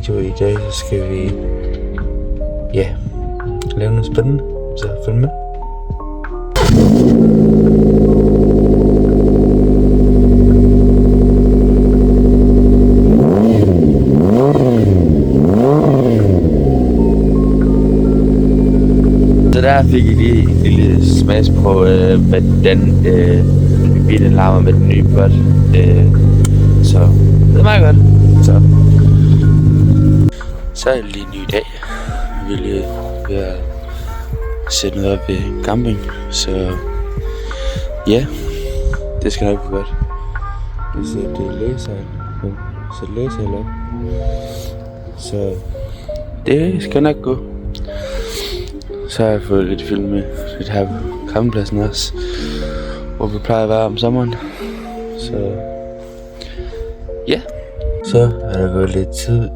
video i dag, så skal vi lave noget spændende, så følg med. Så der fik I lige en lille smags på, hvordan bilen larmer med den nye bot. Så det er meget godt. Så er det lige en ny dag. Vi er lige ved at sætte noget op ved camping. Så ja, det skal nok blive godt. Vi ser, det læser. Så læser jeg op. Så det skal nok gå. Så har jeg fået lidt film med lidt her på campingpladsen også, hvor vi plejer at være om sommeren. Så ja, så er der gået lidt tid.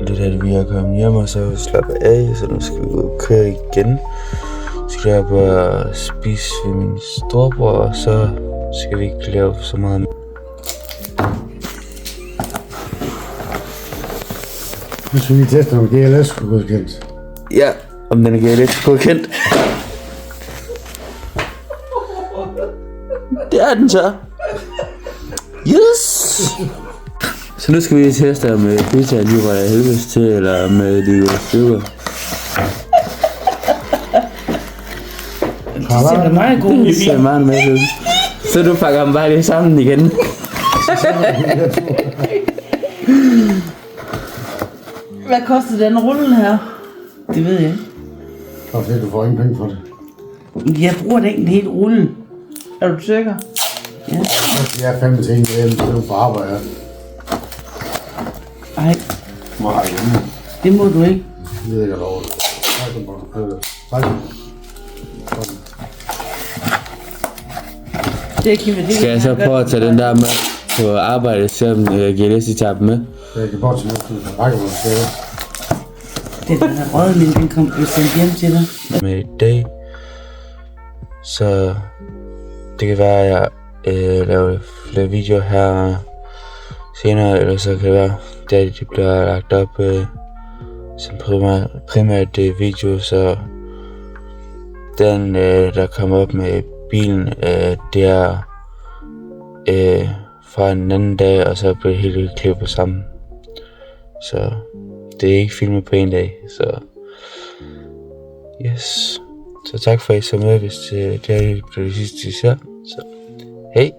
Lidt af det, vi er kommet hjem, og så slappe af, så nu skal vi gå og køre igen. Så skal jeg bare spise ved min storebror, og så skal vi ikke lave så meget. Nu skal vi teste, om GLS er godkendt. Ja, om den er GLS godkendt. Det er den så. Yes! Så nu skal vi teste, om pizzaen lige rører helvedes til, eller om de går stykker. Det ser meget god ud. Det ser meget med ud. Så du pakker dem bare lige sammen igen. Hvad koster den rulle her? Det ved jeg ikke. Og fordi du får ingen penge for det. Jeg bruger det ikke en hel rulle. Er du sikker? Ja. Jeg er 5 ting, jeg er på arbejde. Ej, Må jeg hjemme. det må du ikke. Det ved jeg ikke lov. Det kan vi ikke. Skal jeg så prøve at tage den der med på arbejde, se om GLS I tager dem med? Jeg kan bare til næste tid, så rækker mig det. Den her rødvin, den kom sendt hjem til dig. Med i dag, så det kan være, at jeg laver flere videoer her senere, eller så kan det være, at de bliver lagt op som primært video, så den der kommer op med bilen, det er fra en anden dag, og så bliver det hele klippet sammen. Så det er ikke filmet på en dag, så yes. Så tak for at I så med, hvis det er det sidste I ser. Så hej.